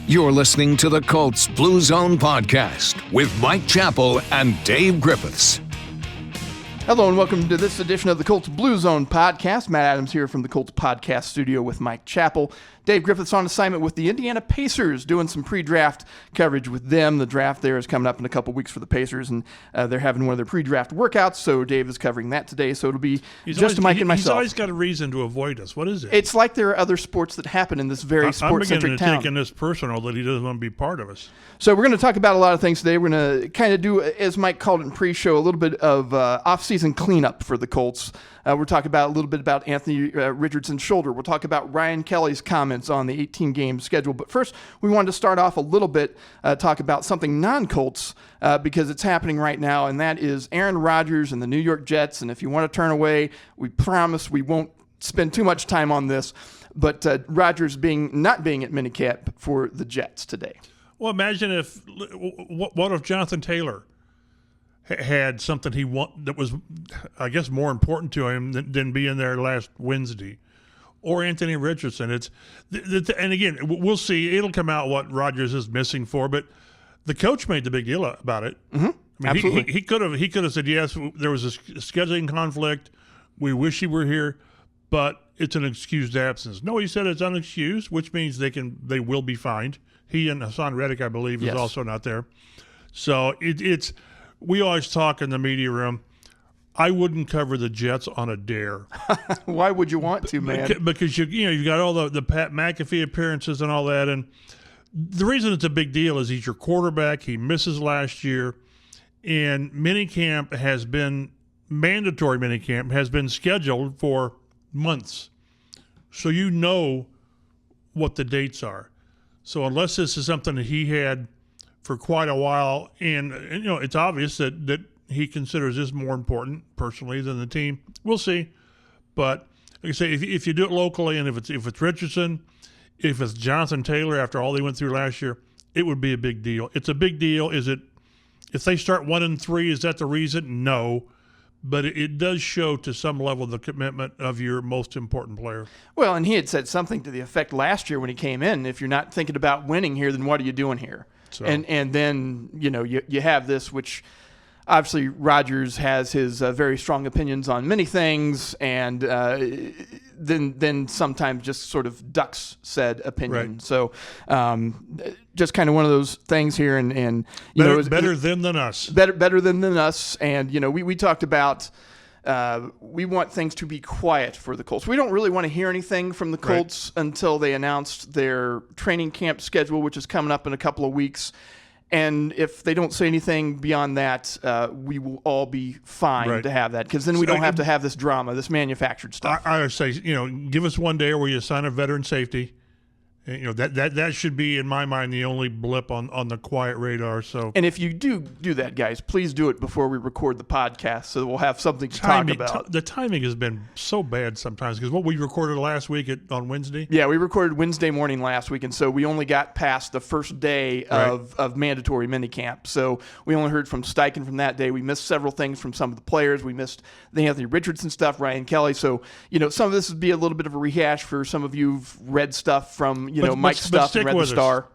You're listening to the Colts Blue Zone Podcast with Mike Chappell and Dave Griffiths. Hello and welcome to this edition of the Colts Blue Zone Podcast. Matt Adams here from the Colts Podcast studio with Mike Chappell. Dave Griffiths on assignment with the Indiana Pacers, doing some pre-draft coverage with them. The draft there is coming up in a couple weeks for the Pacers, and they're having one of their pre-draft workouts, so Dave is covering that today. So it'll be Mike and myself. He's always got a reason to avoid us. What is it? It's like there are other sports that happen in this very sports-centric town. I'm beginning to take this personal that he doesn't want to be part of us. So we're going to talk about a lot of things today. We're going to kind of do, as Mike called it in pre-show, a little bit of off-season cleanup for the Colts. We're talking about a little bit about Anthony Richardson's shoulder. We'll talk about Ryan Kelly's comments on the 18-game schedule. But first, we wanted to start off a little bit, talk about something non-Colts because it's happening right now, and that is Aaron Rodgers and the New York Jets. And if you want to turn away, we promise we won't spend too much time on this. But Rodgers not being at minicamp for the Jets today. Well, imagine what if Jonathan Taylor had something that was, I guess, more important to him than being there last Wednesday, or Anthony Richardson. And again, we'll see. It'll come out what Rodgers is missing for, but the coach made the big deal about it. Mm-hmm. I mean, absolutely. he could have said yes. There was a scheduling conflict. We wish he were here, but it's an excused absence. No, he said it's unexcused, which means they will be fined. He and Hassan Reddick, I believe, is also not there. So it's. We always talk in the media room. I wouldn't cover the Jets on a dare. Why would you want to, man? Because you've got all the Pat McAfee appearances and all that, and the reason it's a big deal is he's your quarterback. He misses last year, and mandatory minicamp has been scheduled for months, so you know what the dates are. So unless this is something that he had for quite a while, and it's obvious that he considers this more important personally than the team. We'll see, but like I say, if you do it locally, and if it's Richardson, if it's Jonathan Taylor after all they went through last year, it would be a big deal. It's a big deal. Is it? If they start 1-3, is that the reason? No, but it does show to some level the commitment of your most important player. Well, and he had said something to the effect last year when he came in. If you're not thinking about winning here, then what are you doing here? So. And then, you have this, which obviously Rodgers has his very strong opinions on many things, and then sometimes just sort of ducks said opinion. Right. So just kind of one of those things here. And better than us. Better than us. And, we talked about we want things to be quiet for the Colts. We don't really want to hear anything from the Colts until they announced their training camp schedule, which is coming up in a couple of weeks. And if they don't say anything beyond that, we will all be fine to have that, because then we don't have to have this drama, this manufactured stuff. I would say, give us one day where you assign a veteran safety. And, that should be, in my mind, the only blip on the quiet radar. So, and if you do that, guys, please do it before we record the podcast, so we'll have something to talk about. The timing has been so bad sometimes, because what we recorded last week on Wednesday. Yeah, we recorded Wednesday morning last week, and so we only got past the first day of mandatory minicamp. So we only heard from Steichen from that day. We missed several things from some of the players. We missed the Anthony Richardson stuff, Ryan Kelly. So some of this would be a little bit of a rehash for some of you who've read stuff from Mike's stuff and read the Star.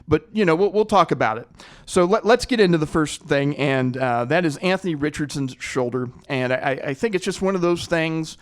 But, we'll talk about it. So let's get into the first thing, and that is Anthony Richardson's shoulder. And I think it's just one of those things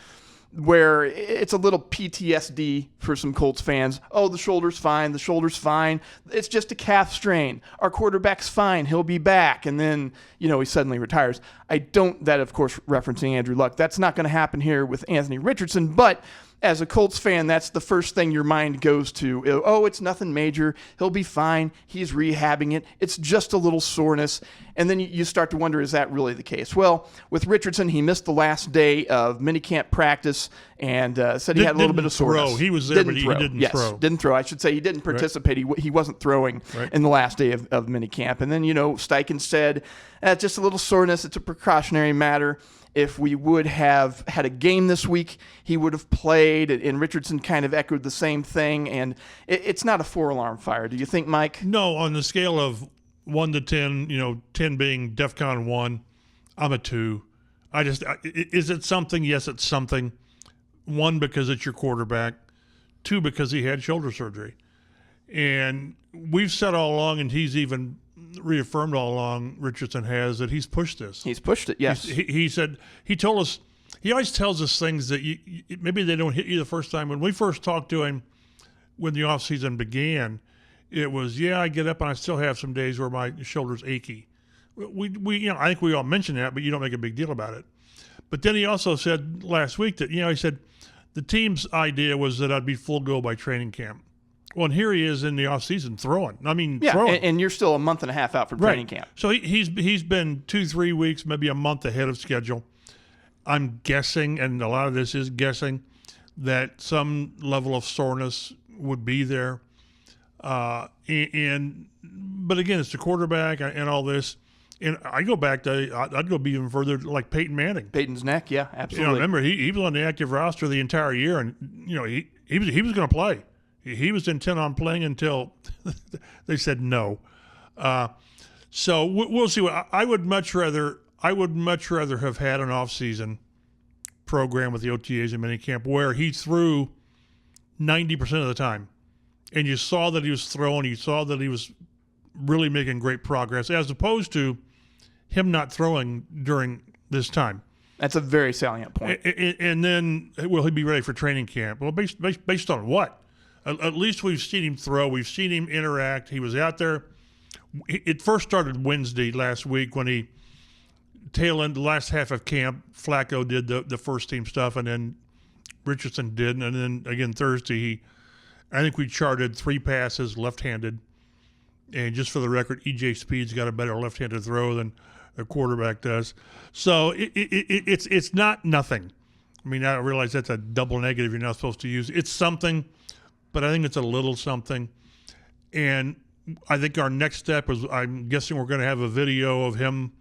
where it's a little PTSD for some Colts fans. Oh, the shoulder's fine. The shoulder's fine. It's just a calf strain. Our quarterback's fine. He'll be back. And then, he suddenly retires. That, of course, referencing Andrew Luck. That's not going to happen here with Anthony Richardson, but as a Colts fan, that's the first thing your mind goes to. Oh, it's nothing major. He'll be fine. He's rehabbing it. It's just a little soreness. And then you start to wonder, is that really the case? Well, with Richardson, he missed the last day of minicamp practice and said he had a little bit of soreness. He was there, but he didn't throw. Yes, didn't throw. I should say he didn't participate. He wasn't throwing in the last day of minicamp. And then, Steichen said, just a little soreness. It's a precautionary matter. If we would have had a game this week, he would have played, and Richardson kind of echoed the same thing, and it's not a 4-alarm fire. Do you think, Mike? No, on the scale of 1 to 10, 10 being DEFCON 1, I'm a 2. Is it something? Yes, it's something. 1, because it's your quarterback. 2, because he had shoulder surgery. And we've said all along, and he's even reaffirmed all along, Richardson has, that he's pushed this. He's pushed it, yes. He said, he told us, he always tells us things that maybe they don't hit you the first time. When we first talked to him, when the offseason began, it was, I get up and I still have some days where my shoulder's achy. I think we all mention that, but you don't make a big deal about it. But then he also said last week that, he said the team's idea was that I'd be full go by training camp. Well, and here he is in the offseason throwing. Throwing. And you're still a month and a half out from training camp. So he's been 2-3 weeks, maybe a month ahead of schedule. I'm guessing, and a lot of this is guessing, that some level of soreness would be there. But again, it's the quarterback and all this. And I go back to, I'd go even further, like Peyton Manning. Peyton's neck, yeah, absolutely. Remember, he was on the active roster the entire year, and he was going to play. He was intent on playing until they said no. So we'll see. I would much rather have had an off-season program with the OTAs and minicamp where he threw 90% of the time, and you saw that he was throwing. You saw that he was really making great progress, as opposed to him not throwing during this time. That's a very salient point. And then, will he be ready for training camp? Well, based on what? At least we've seen him throw. We've seen him interact. He was out there. It first started Wednesday last week when he tail end the last half of camp. Flacco did the first team stuff, and then Richardson did. And then again Thursday, I think we charted 3 passes left-handed. And just for the record, E.J. Speed's got a better left-handed throw than the quarterback does. So it's not nothing. I realize that's a double negative you're not supposed to use. It's something, but I think it's a little something. And I think our next step is, I'm guessing we're going to have a video of him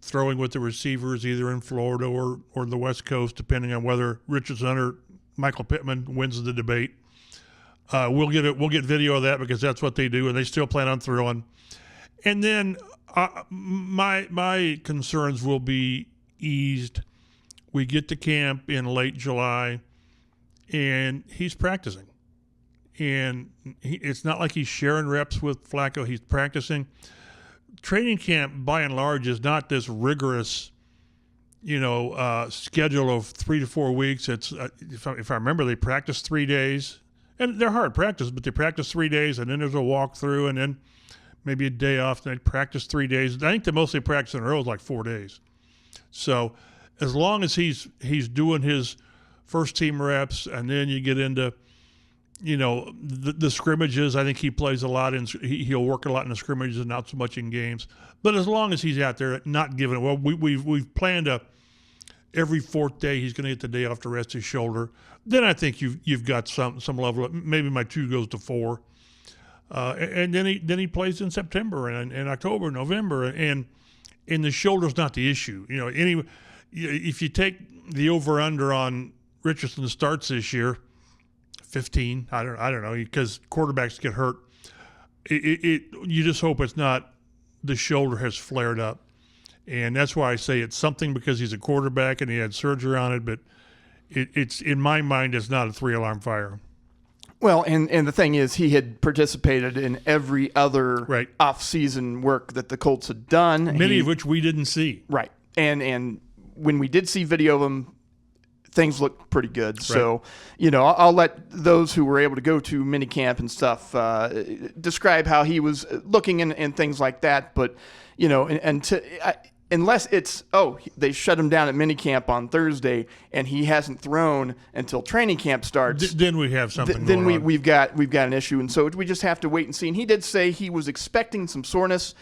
throwing with the receivers either in Florida or the West Coast, depending on whether Richardson or Michael Pittman wins the debate. We'll get video of that because that's what they do, and they still plan on throwing. And then my concerns will be eased. We get to camp in late July, and he's practicing. And it's not like he's sharing reps with Flacco. He's practicing. Training camp, by and large, is not this rigorous, schedule of 3 to 4 weeks. It's if I remember, they practice 3 days. And they're hard practice, but they practice 3 days, and then there's a walkthrough, and then maybe a day off, and they practice 3 days. I think the most they practice in a row is like 4 days. So as long as he's doing his first team reps, and then you get into, the scrimmages, I think he plays a lot, and he'll work a lot in the scrimmages and not so much in games. But as long as he's out there not giving it, well, we've planned every 4th day he's going to get the day off to rest his shoulder. Then I think you've got some level of, maybe my 2 goes to 4, and then he plays in September and October, November, and the shoulder's not the issue. If you take the over under on Richardson starts this year, 15, I don't know, because quarterbacks get hurt. You just hope it's not the shoulder has flared up, and that's why I say it's something, because he's a quarterback and he had surgery on it, but. It's in my mind, it's not a 3-alarm fire. Well, and the thing is, he had participated in every other off-season work that the Colts had done. Many of which we didn't see. Right. And when we did see video of him, things looked pretty good. Right. So, I'll let those who were able to go to minicamp and stuff describe how he was looking and things like that. But, unless it's, they shut him down at minicamp on Thursday and he hasn't thrown until training camp starts. Then we have something. Then we've got an issue, and so we just have to wait and see. And he did say he was expecting some soreness,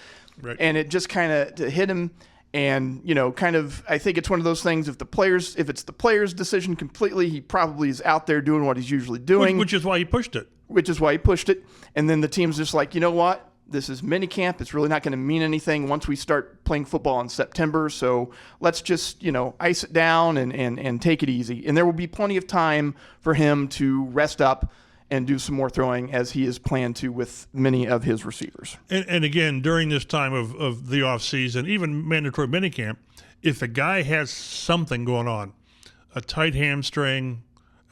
and it just kind of hit him. And I think it's one of those things. If it's the player's decision completely, he probably is out there doing what he's usually doing, which is why he pushed it. And then the team's just like, you know what? This is minicamp. It's really not going to mean anything once we start playing football in September. So let's just, ice it down and take it easy. And there will be plenty of time for him to rest up and do some more throwing, as he is planned to with many of his receivers. And again, during this time of the offseason, even mandatory minicamp, if a guy has something going on, a tight hamstring,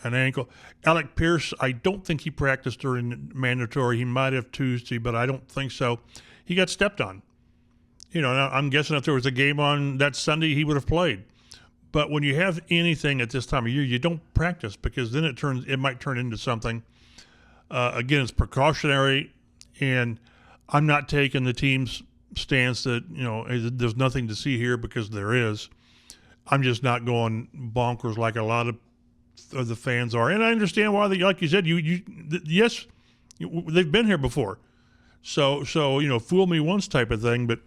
an ankle. Alec Pierce, I don't think he practiced during mandatory. He might have Tuesday, but I don't think so. He got stepped on. You know, I'm guessing if there was a game on that Sunday, he would have played. But when you have anything at this time of year, you don't practice because then it might turn into something. Again, it's precautionary, and I'm not taking the team's stance that, you know, there's nothing to see here because there is. I'm just not going bonkers like a lot of the fans are. And I understand why, like you said, yes, they've been here before. So you know, fool me once type of thing, but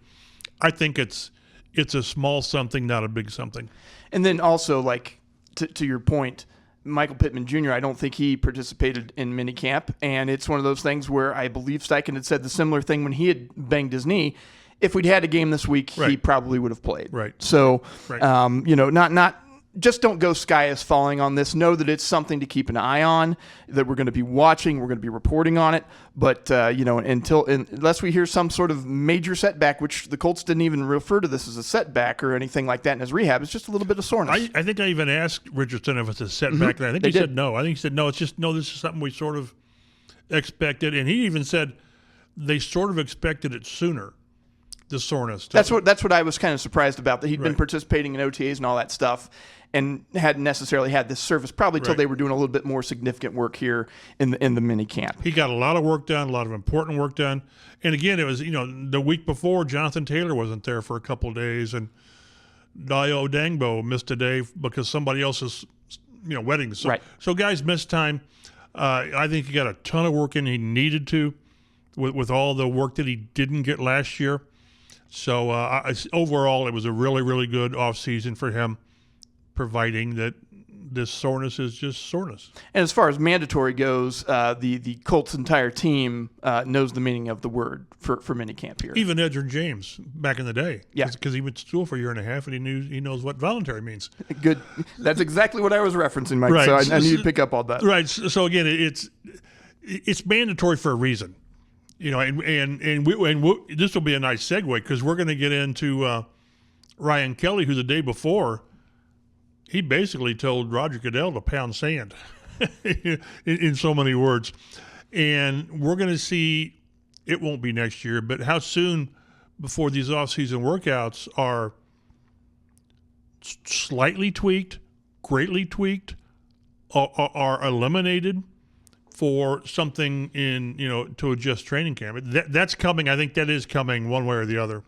I think it's a small something, not a big something. And then also, like, to your point, Michael Pittman Jr., I don't think he participated in minicamp, and it's one of those things where I believe Steichen had said the similar thing when he had banged his knee. If we'd had a game this week, he probably would have played. Right. So, you know, not just don't go sky is falling on this. Know that it's something to keep an eye on, that we're going to be watching, we're going to be reporting on it. But, you know, unless we hear some sort of major setback, which the Colts didn't even refer to this as a setback or anything like that in his rehab, it's just a little bit of soreness. I think I even asked Richardson if it's a setback. And I think he said no. I think he said, no, it's just, no, this is something we sort of expected. And he even said they sort of expected it sooner. The soreness. That's what I was kind of surprised about, that he'd been participating in OTAs and all that stuff and hadn't necessarily had this service probably till they were doing a little bit more significant work here in the mini camp. He got a lot of work done, a lot of important work done. And again, it was, you know, the week before Jonathan Taylor wasn't there for a couple of days, and Dayo Dangbo missed a day because somebody else's, you know, wedding. So guys missed time. I think he got a ton of work in. He needed to with all the work that he didn't get last year. So overall, it was a really, really good offseason for him, providing that this soreness is just soreness. And as far as mandatory goes, the Colts' entire team knows the meaning of the word for minicamp here. Even Edgerrin James back in the day. Yeah. Because he went to school for a year and a half, and he knows what voluntary means. Good. That's exactly what I was referencing, Mike. Right. So I need to pick up on that. Right. So again, it's mandatory for a reason. You know, and this will be a nice segue because we're going to get into Ryan Kelly, who the day before, he basically told Roger Goodell to pound sand in so many words. And we're going to see, it won't be next year, but how soon before these off-season workouts are slightly tweaked, greatly tweaked, are eliminated for something in, you know, to adjust training camp. That's coming. I think that is coming one way or the other.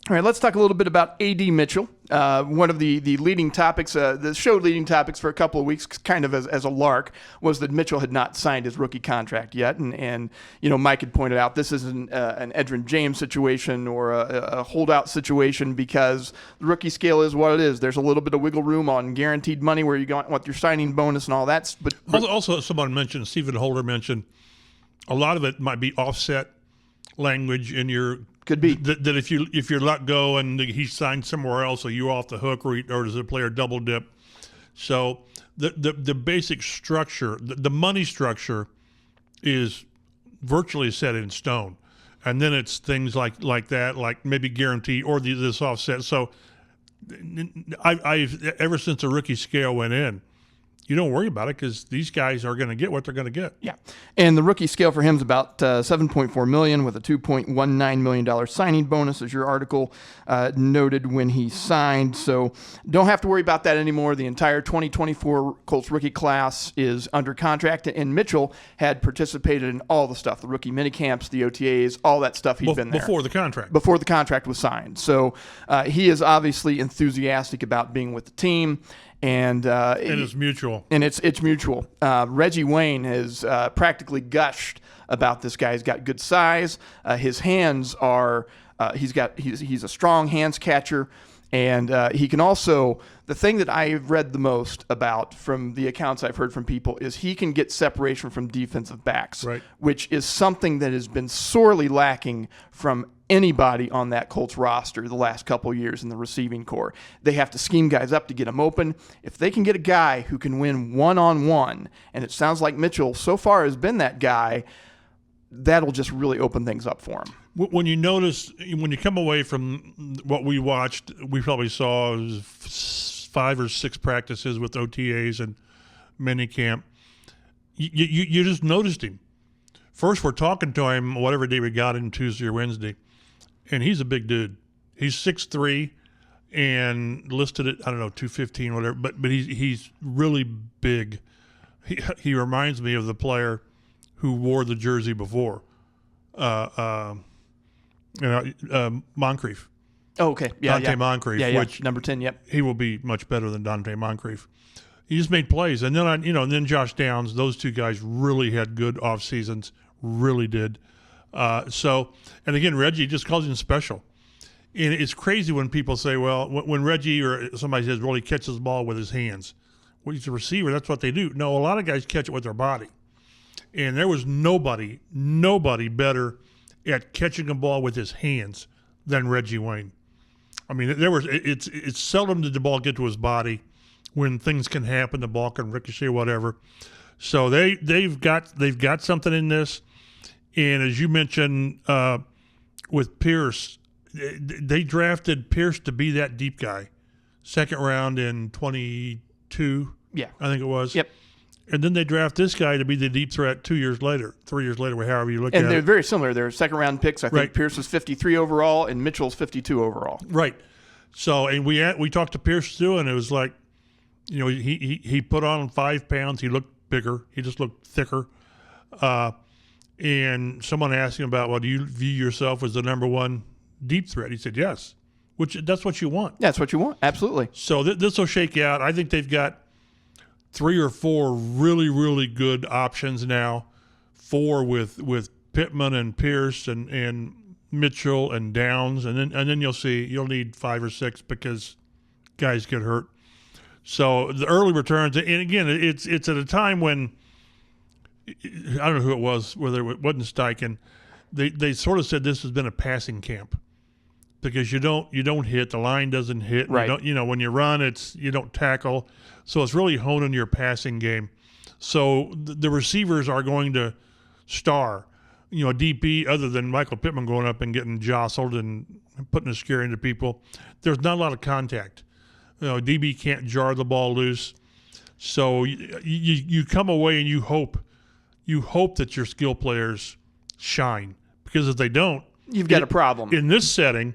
All right, let's talk a little bit about A.D. Mitchell. One of the leading topics, the show leading topics for a couple of weeks, kind of as a lark, was that Mitchell had not signed his rookie contract yet. And you know, Mike had pointed out this isn't an Edgerrin James situation or a holdout situation because the rookie scale is what it is. There's a little bit of wiggle room on guaranteed money where you want your signing bonus and all that. But also, someone mentioned, Stephen Holder mentioned, a lot of it might be offset language in your. Could be that if you're let go and he signed somewhere else, are you off the hook, or does the player double dip? So the basic structure, the money structure, is virtually set in stone, and then it's things like that, like maybe guarantee or this offset. So I've ever since the rookie scale went in, you don't worry about it because these guys are going to get what they're going to get. Yeah, and the rookie scale for him is about $7.4 million with a $2.19 million signing bonus, as your article noted when he signed. So don't have to worry about that anymore. The entire 2024 Colts rookie class is under contract, and Mitchell had participated in all the stuff, the rookie minicamps, the OTAs, all that stuff. He'd been there. Before the contract. Before the contract was signed. So he is obviously enthusiastic about being with the team. And it's mutual. And it's mutual. Reggie Wayne has practically gushed about this guy. He's got good size. His hands are he's a strong hands catcher, and he can also, the thing that I've read the most about from the accounts I've heard from people is he can get separation from defensive backs, right, which is something that has been sorely lacking from anybody on that Colts roster the last couple years in the receiving core. They have to scheme guys up to get them open. If they can get a guy who can win one-on-one, and it sounds like Mitchell so far has been that guy, that'll just really open things up for him. When you notice, when you come away from what we watched, we probably saw 5 or 6 practices with OTAs and minicamp, you just noticed him. First, we're talking to him whatever day we got him, Tuesday or Wednesday, and he's a big dude. He's 6'3", and listed at, 215, whatever. But he's really big. He reminds me of the player who wore the jersey before, Moncrief. Oh, okay. Dante Moncrief. Yeah, which number 10, yep. He will be much better than Dante Moncrief. He just made plays. And then, and then Josh Downs, those two guys really had good off seasons, really did. And again, Reggie just calls him special. And it's crazy when people say, well, when Reggie or somebody says, well, he catches the ball with his hands. Well, he's a receiver. That's what they do. No, a lot of guys catch it with their body. And there was nobody better at catching a ball with his hands than Reggie Wayne. I mean, it's seldom did the ball get to his body. When things can happen, the ball can ricochet, whatever. So they've got something in this. And as you mentioned with Pierce, they drafted Pierce to be that deep guy. Second round in 22, yeah, I think it was. Yep. And then they draft this guy to be the deep threat 2 years later, 3 years later, however you look at it. And they're very similar. They're second-round picks. I think Right. Pierce was 53 overall, and Mitchell's 52 overall. Right. So, and we talked to Pierce too, and it was like, he put on 5 pounds. He looked bigger. He just looked thicker. And someone asked him about, well, do you view yourself as the number one deep threat? He said, yes, that's what you want. That's what you want. Absolutely. So this will shake out. I think they've got 3 or 4 really, really good options now. 4 with Pittman and Pierce and Mitchell and Downs, and then you'll need 5 or 6 because guys get hurt. So the early returns, and again, it's at a time when I don't know who it was, whether it wasn't Steichen. They sort of said this has been a passing camp because you don't hit, the line doesn't hit. Right. You don't, when you run, you don't tackle. So it's really honing your passing game. So the receivers are going to star. DP, other than Michael Pittman going up and getting jostled and putting a scare into people, there's not a lot of contact. DB can't jar the ball loose. So you come away and you hope that your skill players shine, because if they don't, you've got a problem. In this setting,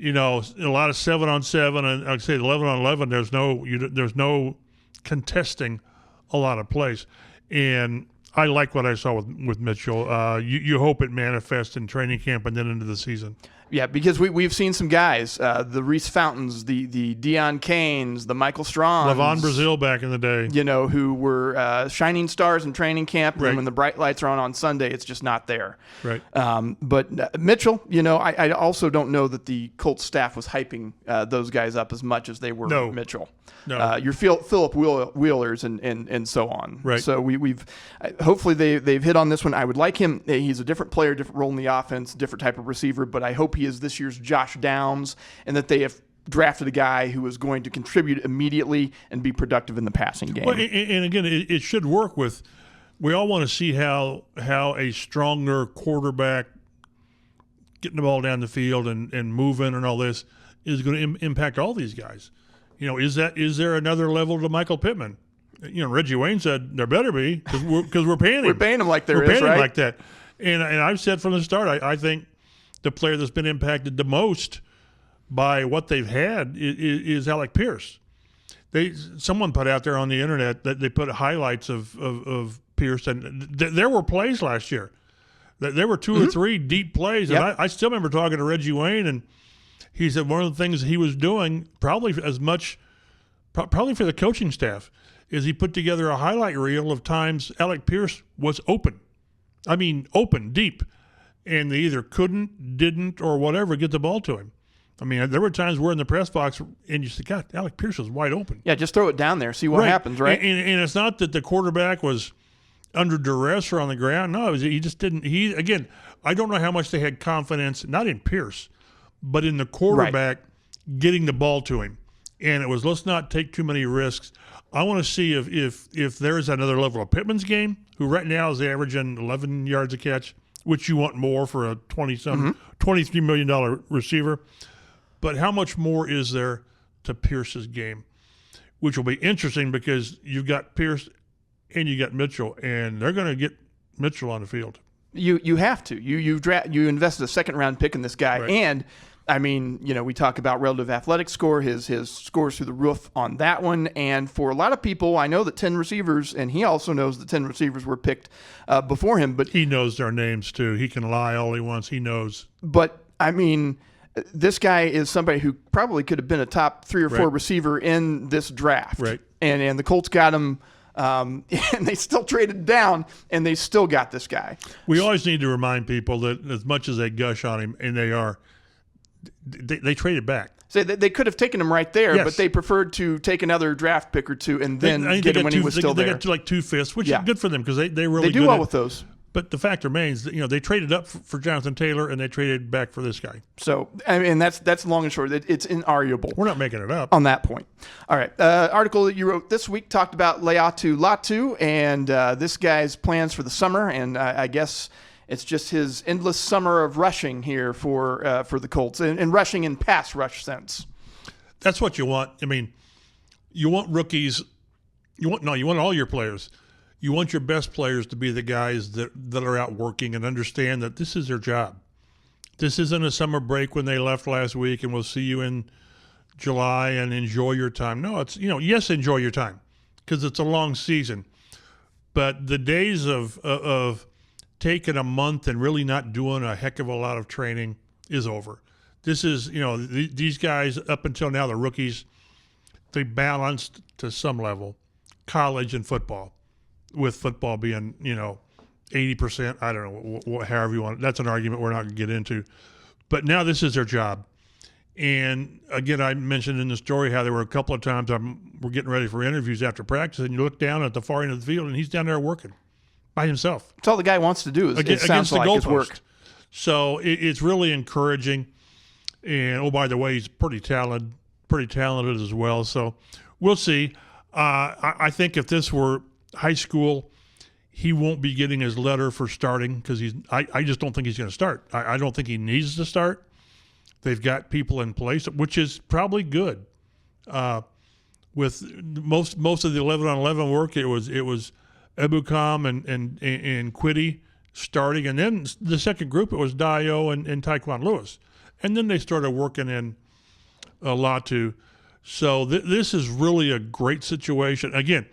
a lot of 7-on-7 and I'd say 11-on-11. There's no contesting a lot of plays, and I like what I saw with Mitchell. You hope it manifests in training camp and then into the season. Yeah, because we've seen some guys, the Reese Fountains, the Deion Keynes, the Michael Strongs. Levon Brazil back in the day. Who were shining stars in training camp. Right. And when the bright lights are on Sunday, it's just not there. Right. But Mitchell, I also don't know that the Colts staff was hyping those guys up as much as they were Mitchell. No. Your Phillip Wheelers and so on. Right. So we've hopefully they've hit on this one. I would like him. He's a different player, different role in the offense, different type of receiver. But I hope he is this year's Josh Downs, and that they have drafted a guy who is going to contribute immediately and be productive in the passing game. Well, and again, it should work with. We all want to see how a stronger quarterback getting the ball down the field and moving and all this is going to impact all these guys. Is there another level to Michael Pittman? Reggie Wayne said there better be because we're paying him. We're paying him like we're paying right? him like that. And I've said from the start, I think the player that's been impacted the most by what they've had is Alec Pierce. Someone put out there on the internet that they put highlights of Pierce, and there were plays last year. There were 2 or 3 deep plays, and I still remember talking to Reggie Wayne, and he said one of the things he was doing, probably for the coaching staff, is he put together a highlight reel of times Alec Pierce was open. I mean, open, deep. And they either couldn't, didn't, or whatever get the ball to him. I mean, there were times we're in the press box and you said, God, Alec Pierce was wide open. Yeah, just throw it down there, see what happens, right? And it's not that the quarterback was under duress or on the ground. No, he just didn't. Again, I don't know how much they had confidence, not in Pierce, but in the quarterback getting the ball to him. And it was, let's not take too many risks. I want to see if there is another level of Pittman's game, who right now is averaging 11 yards a catch, which you want more for a $23 million receiver. But how much more is there to Pierce's game, which will be interesting because you've got Pierce and you got Mitchell, and they're going to get Mitchell on the field. You have to. You invested a second-round pick in this guy, right. And I mean, we talk about relative athletic score, his scores through the roof on that one. And for a lot of people, I know that 10 receivers, and he also knows that 10 receivers were picked before him. But he knows their names too. He can lie all he wants. He knows. But I mean, this guy is somebody who probably could have been a top 3 or 4 receiver in this draft. Right. And the Colts got him. And they still traded down, and they still got this guy. We always need to remind people that as much as they gush on him, and they traded back. So they could have taken him right there, yes. But they preferred to take another draft pick or two and then get him when he was still there. They got to like 2 fifths, which is good for them because they really do well with those. But the fact remains that they traded up for Jonathan Taylor and they traded back for this guy. So I mean that's long and short. It's inarguable. We're not making it up on that point. All right, article that you wrote this week talked about Laiatu Latu and this guy's plans for the summer, and I guess it's just his endless summer of rushing here for the Colts and rushing in pass rush sense. That's what you want. I mean, you want rookies. You want all your players. You want your best players to be the guys that are out working and understand that this is their job. This isn't a summer break when they left last week and we'll see you in July and enjoy your time. No, it's, yes, enjoy your time because it's a long season. But the days of taking a month and really not doing a heck of a lot of training is over. This is, these guys up until now, the rookies, they balanced to some level college and football. With football being, 80%, I don't know, however you want. That's an argument we're not going to get into. But now this is their job. And, again, I mentioned in the story how there were a couple of times we're getting ready for interviews after practice, and you look down at the far end of the field, and he's down there working by himself. That's all the guy wants to do is it sounds like his work. So it's really encouraging. And, oh, by the way, he's pretty talented as well. So we'll see. I think if this were high school, he won't be getting his letter for starting because I just don't think he's going to start. I don't think he needs to start. They've got people in place, which is probably good. With most of the 11-on-11 work, it was Ebukam and Quiddy starting, and then the second group it was Dio and Taekwon Lewis, and then they started working in Latu. So this is really a great situation. Again,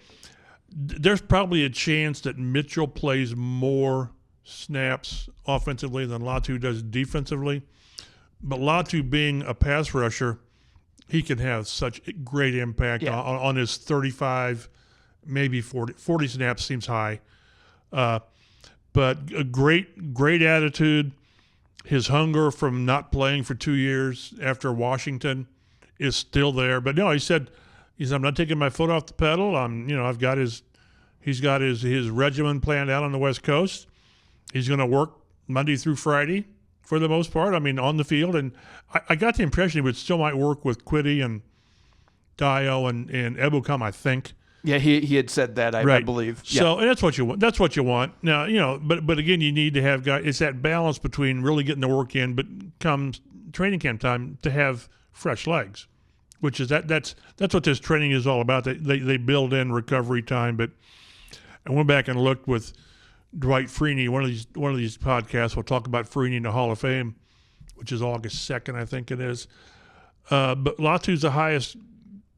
there's probably a chance that Mitchell plays more snaps offensively than Latu does defensively. But Latu being a pass rusher, he can have such great impact on his 35, maybe 40 snaps seems high. But a great attitude. His hunger from not playing for 2 years after Washington is still there. But no, he said, I'm not taking my foot off the pedal. He's got his regimen planned out on the West Coast. He's going to work Monday through Friday for the most part. I mean, on the field. And I got the impression he would still might work with Quiddy and Dio and Ebukam, I think. Yeah, he had said that, I believe. So and that's what you want. That's what you want. Now, but again, you need to have guys. It's that balance between really getting the work in, but comes training camp time to have fresh legs. Which is that's what this training is all about. They build in recovery time. But I went back and looked with Dwight Freeney. One of these podcasts will talk about Freeney in the Hall of Fame, which is August 2nd, I think it is. But Latu's the highest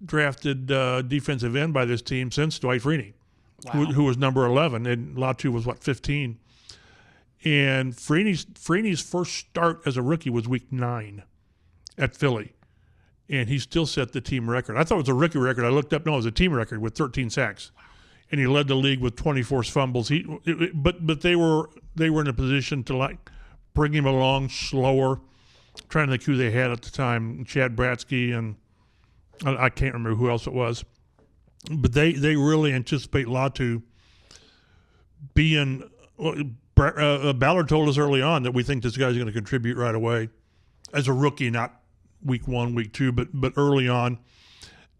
drafted defensive end by this team since Dwight Freeney, who was number 11, and Latu was 15. And Freeney's first start as a rookie was week 9 at Philly. And he still set the team record. I thought it was a rookie record. I looked up. No, it was a team record with 13 sacks, and he led the league with 24 fumbles. But they were in a position to bring him along slower. I'm trying to think who they had at the time, Chad Bratsky, and I can't remember who else it was. But they really anticipate Latu being. Ballard told us early on that we think this guy's going to contribute right away as a rookie, not week 1, week 2, but early on.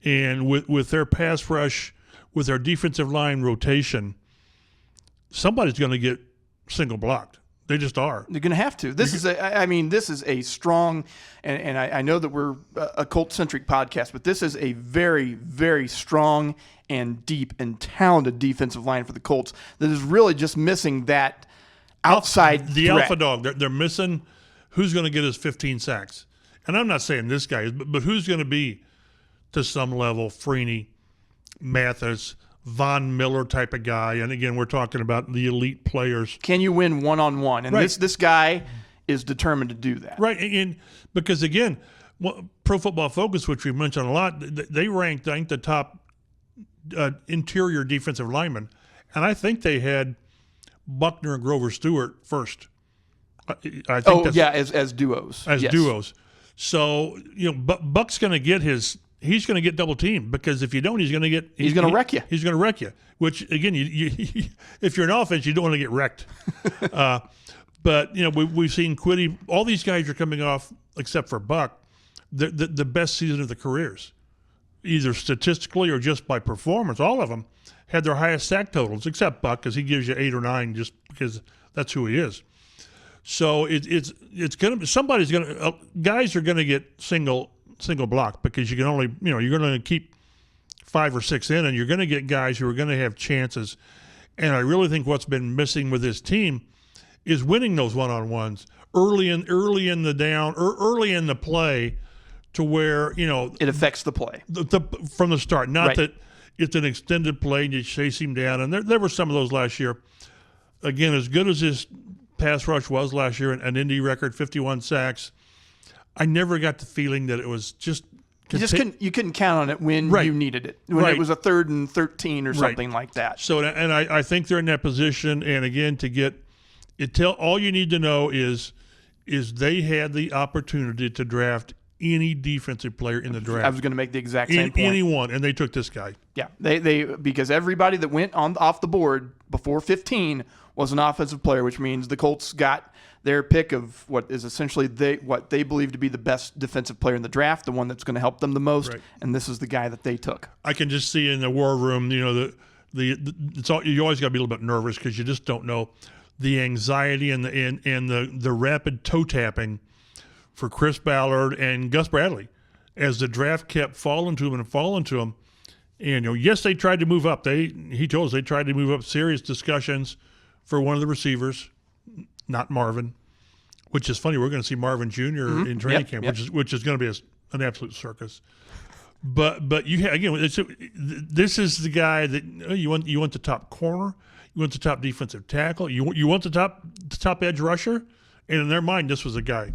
And with their pass rush, with their defensive line rotation, somebody's going to get single blocked. They just are. They're going to have to. This is a strong, and I know that we're a Colt-centric podcast, but this is a very, very strong and deep and talented defensive line for the Colts that is really just missing that outside the threat. alpha dog. They're missing who's going to get his 15 sacks. And I'm not saying this guy is, but who's going to be to some level Freeney, Mathis, Von Miller type of guy. And again, we're talking about the elite players. Can you win one-on-one? And right. this guy is determined to do that. Right. And because, again, Pro Football Focus, which we've mentioned a lot, they ranked, I think, the top interior defensive linemen. And I think they had Buckner and Grover Stewart first. I think as duos. As duos. So, Buck's going to get he's going to get double teamed because if you don't, he's going to wreck you. He's going to wreck you, which, again, you if you're an offense, you don't want to get wrecked. But, we've seen Quiddy. All these guys are coming off, except for Buck, the best season of their careers, either statistically or just by performance. All of them had their highest sack totals, except Buck, because he gives you 8 or 9 just because that's who he is. So it's going to be guys are going to get single block because you can only you're going to keep 5 or 6 in, and you're going to get guys who are going to have chances. And I really think what's been missing with this team is winning those one-on-ones early in the down or early in the play, to where it affects the play from the start. Not right. that it's an extended play and you chase him down. And there were some of those last year. Again, as good as his pass rush was last year, an Indy record, 51 sacks, I never got the feeling that it was just you couldn't count on it when right. you needed it, when right. it was a 3rd and 13 or something right. like that. So, and I think they're in that position. And again, to get it, all you need to know is they had the opportunity to draft any defensive player in the draft. I was going to make the exact same point. Anyone, and they took this guy. Yeah, they because everybody that went off the board before 15 was an offensive player, which means the Colts got their pick of what is essentially what they believe to be the best defensive player in the draft, the one that's going to help them the most, right. and this is the guy that they took. I can just see in the war room, you always got to be a little bit nervous because you just don't know the anxiety and the rapid toe tapping for Chris Ballard and Gus Bradley as the draft kept falling to him. And yes, they tried to move up. He told us they tried to move up serious discussions for one of the receivers, not Marvin, which is funny. We're going to see Marvin Jr. in training camp, which is going to be an absolute circus. But this is the guy that you want the top corner, you want the top defensive tackle, you want the top edge rusher, and in their mind, this was a guy.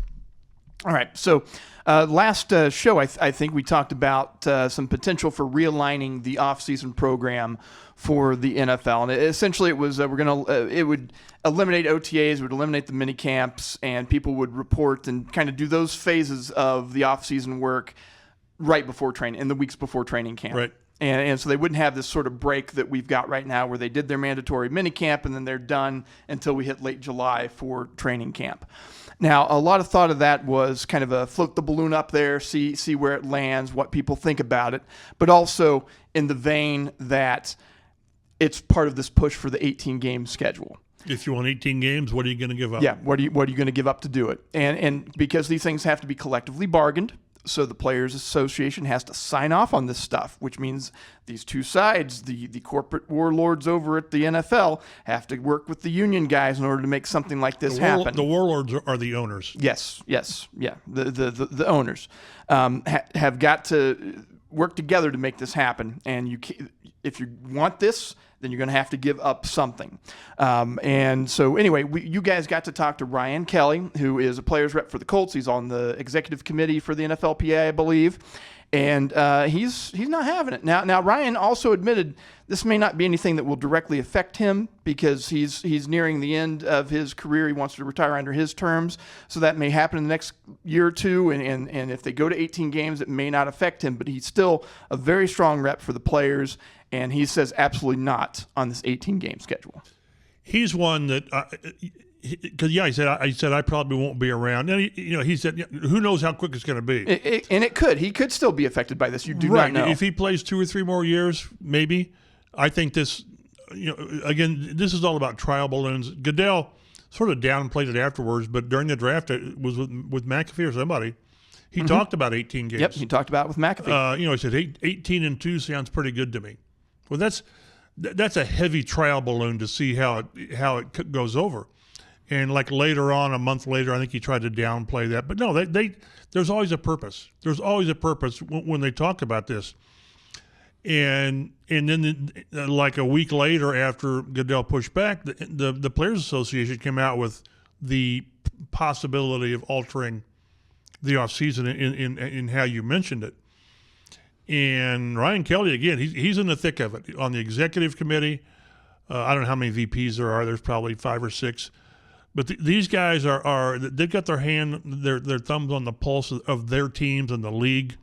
All right, so last show, I think we talked about some potential for realigning the offseason program for the NFL, and essentially it was it would eliminate OTAs, it would eliminate the mini camps, and people would report and kind of do those phases of the offseason work right before training, in the weeks before training camp. Right. And so they wouldn't have this sort of break that we've got right now where they did their mandatory mini camp and then they're done until we hit late July for training camp. Now, a lot of thought of that was kind of a float the balloon up there, see where it lands, what people think about it, but also in the vein that it's part of this push for the 18-game schedule. If you want 18 games, what are you going to give up? Yeah, what are you going to give up to do it? And because these things have to be collectively bargained, so the Players Association has to sign off on this stuff, which means these two sides, the corporate warlords over at the NFL, have to work with the union guys in order to make something like this happen. The warlords are the owners. Yes, yeah. The owners have got to work together to make this happen. And if you want this, then you're going to have to give up something. And so anyway, you guys got to talk to Ryan Kelly, who is a players rep for the Colts. He's on the executive committee for the NFLPA, I believe. And he's not having it. Now Ryan also admitted this may not be anything that will directly affect him because he's nearing the end of his career. He wants to retire under his terms. So that may happen in the next year or two. And if they go to 18 games, it may not affect him. But he's still a very strong rep for the players. And he says absolutely not on this 18-game schedule. He's one that, because he said I probably won't be around. And he said, who knows how quick it's going to be. He could still be affected by this. You do right. not know. If he plays 2 or 3 more years, maybe. I think this, again, this is all about trial balloons. Goodell sort of downplayed it afterwards, but during the draft, it was with McAfee or somebody. He talked about 18 games. Yep, he talked about it with McAfee. He said 18-2 sounds pretty good to me. Well, that's a heavy trial balloon to see how it goes over. And like later on, a month later, I think he tried to downplay that. But no, there's always a purpose. There's always a purpose when they talk about this. And then like a week later, after Goodell pushed back, the Players Association came out with the possibility of altering the offseason in how you mentioned it. And Ryan Kelly, again, he's in the thick of it. On the executive committee, I don't know how many VPs there are. There's probably 5 or 6. But these guys they've got their thumbs on the pulse of their teams and the league.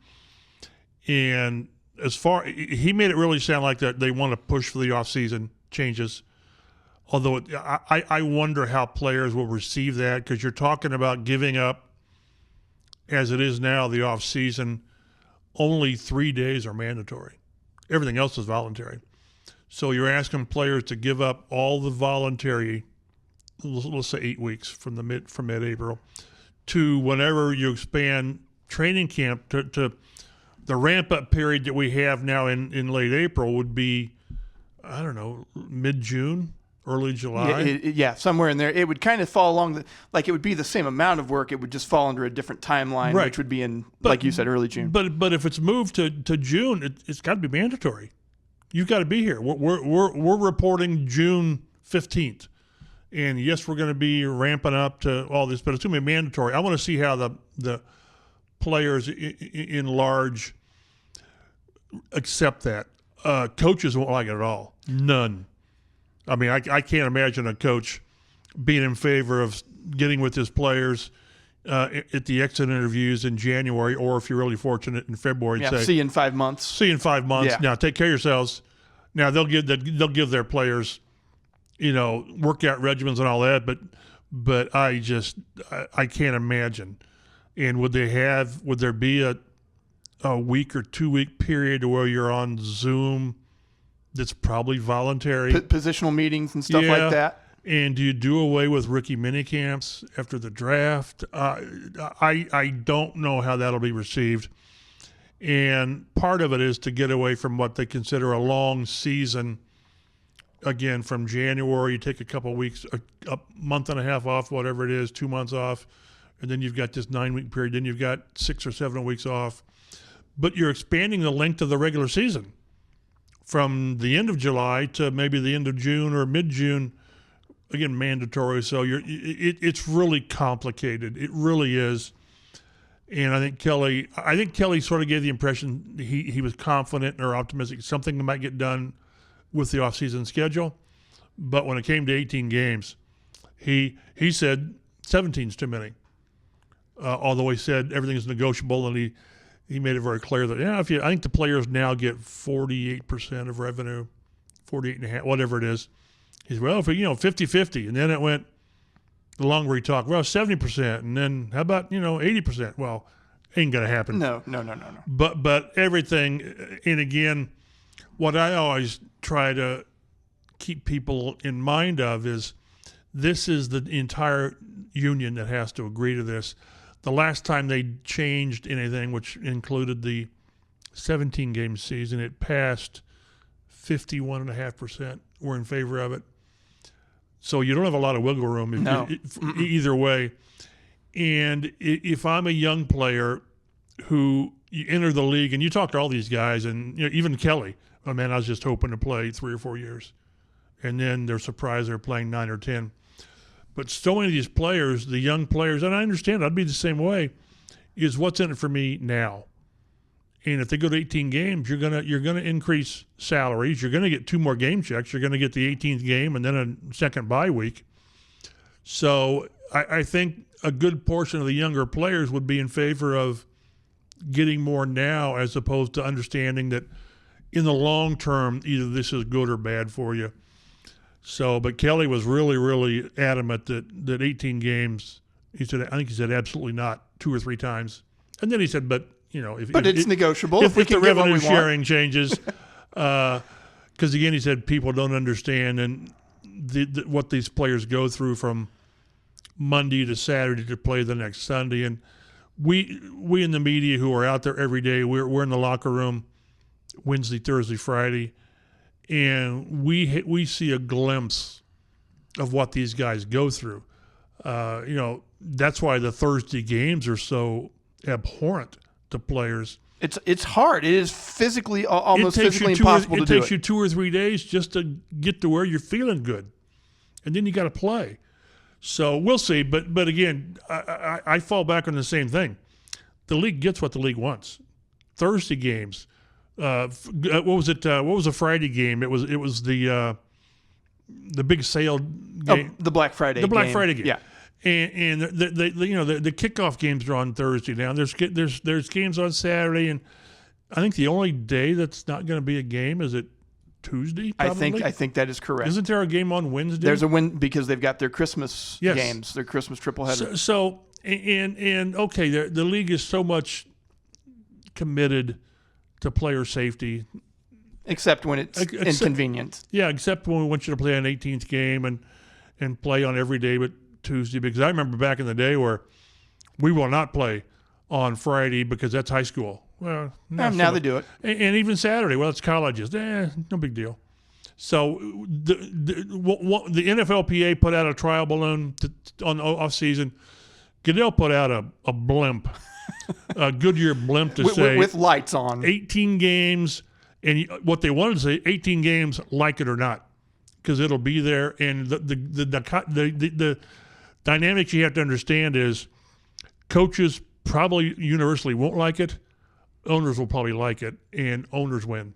And he made it really sound like that they want to push for the offseason changes. Although I wonder how players will receive that, because you're talking about giving up, as it is now, the offseason. Only 3 days are mandatory. Everything else is voluntary. So you're asking players to give up all the voluntary, let's say 8 weeks from mid-April, to whenever you expand training camp to the ramp-up period that we have now in late April would be, I don't know, mid-June, early July. Somewhere in there. It would kind of fall along it would be the same amount of work. It would just fall under a different timeline, right, which would be like you said, early June. But if it's moved to June, it's got to be mandatory. You've got to be here. We're reporting June 15th, and yes, we're going to be ramping up to all this, but it's going to be mandatory. I want to see how the players in large accept that. Coaches won't like it at all. None. I mean, I can't imagine a coach being in favor of getting with his players at the exit interviews in January, or if you're really fortunate in February, and say, see you in 5 months. See you in 5 months. Yeah. Now, take care of yourselves. Now, they'll give their players, workout regimens and all that, but I can't imagine. And would there be a week or 2 week period where you're on Zoom that's probably voluntary? Positional meetings and stuff like that. And do you do away with rookie minicamps after the draft? I don't know how that'll be received. And part of it is to get away from what they consider a long season. Again, from January, you take a couple of weeks, a month and a half off, whatever it is, 2 months off, and then you've got this 9 week period. Then you've got 6 or 7 weeks off. But you're expanding the length of the regular season from the end of July to maybe the end of June or mid-June. Again, mandatory. So it's really complicated. It really is. And I think Kelly sort of gave the impression he was confident or optimistic something might get done with the offseason schedule. But when it came to 18 games, he said 17's too many. Although he said everything is negotiable, and he made it very clear that, I think the players now get 48% of revenue, 48.5%, whatever it is. He said, well, if 50-50, and then it went, the longer he talked, 70%, and then how about, 80%? Well, ain't going to happen. No. But everything, and again, what I always try to keep people in mind of is this is the entire union that has to agree to this. The last time they changed anything, which included the 17-game season, it passed 51.5% were in favor of it. So you don't have a lot of wiggle room either way. And if I'm a young player who you enter the league, and you talk to all these guys, and even Kelly, I was just hoping to play 3 or 4 years. And then they're surprised they're playing 9 or 10. But so many of these players, the young players, and I understand I'd be the same way, is what's in it for me now. And if they go to 18 games, you're gonna increase salaries. You're gonna get 2 more game checks. You're gonna get the 18th game and then a second bye week. So I think a good portion of the younger players would be in favor of getting more now, as opposed to understanding that in the long term, either this is good or bad for you. So, but Kelly was really, really adamant that 18 games, I think he said absolutely not 2 or 3 times. And then he said, but it's negotiable. If the revenue sharing changes, because again, he said people don't understand and what these players go through from Monday to Saturday to play the next Sunday. And we in the media who are out there every day, we're in the locker room Wednesday, Thursday, Friday, and we see a glimpse of what these guys go through. That's why the Thursday games are so abhorrent to players. It's hard. It is almost physically impossible to do it. It takes you 2 or 3 days just to get to where you're feeling good, and then you got to play. So we'll see. But again, I fall back on the same thing. The league gets what the league wants. Thursday games. What was it? What was the Friday game? It was the big sale game. The Black Friday. The Black Friday game. Yeah. And the kickoff games are on Thursday now. There's games on Saturday, and I think the only day that's not going to be a game is it Tuesday. Probably? I think that is correct. Isn't there a game on Wednesday? There's a win because they've got their Christmas games, their Christmas triple header. So okay, the league is so much committed to player safety, except when it's inconvenient. Yeah, except when we want you to play an 18th game and play on every day but Tuesday, because I remember back in the day where we will not play on Friday because that's high school. Well, now they do it. And even Saturday, well, it's colleges. No big deal. So the NFLPA put out a trial balloon on off season. Goodell put out a blimp, a Goodyear blimp to say with lights on 18 games, and what they wanted to say 18 games, like it or not, because it'll be there. And the dynamics you have to understand is coaches probably universally won't like it. Owners will probably like it, and owners win.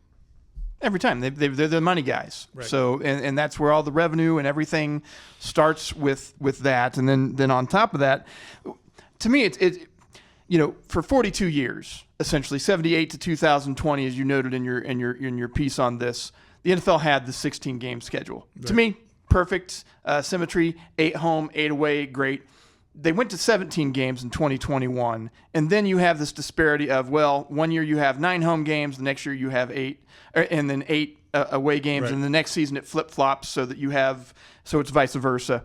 Every time. They're the money guys. Right. So, and that's where all the revenue and everything starts with that. And then on top of that, to me, it's for 42 years, essentially 78 to 2020, as you noted in your piece on this, the NFL had the 16-game schedule. Right. To me, perfect symmetry, 8 home, 8 away, great. They went to 17 games in 2021, and then you have this disparity of, well, one year you have 9 home games, the next year you have 8, and then 8 away games, right. And the next season it flip-flops so it's vice versa.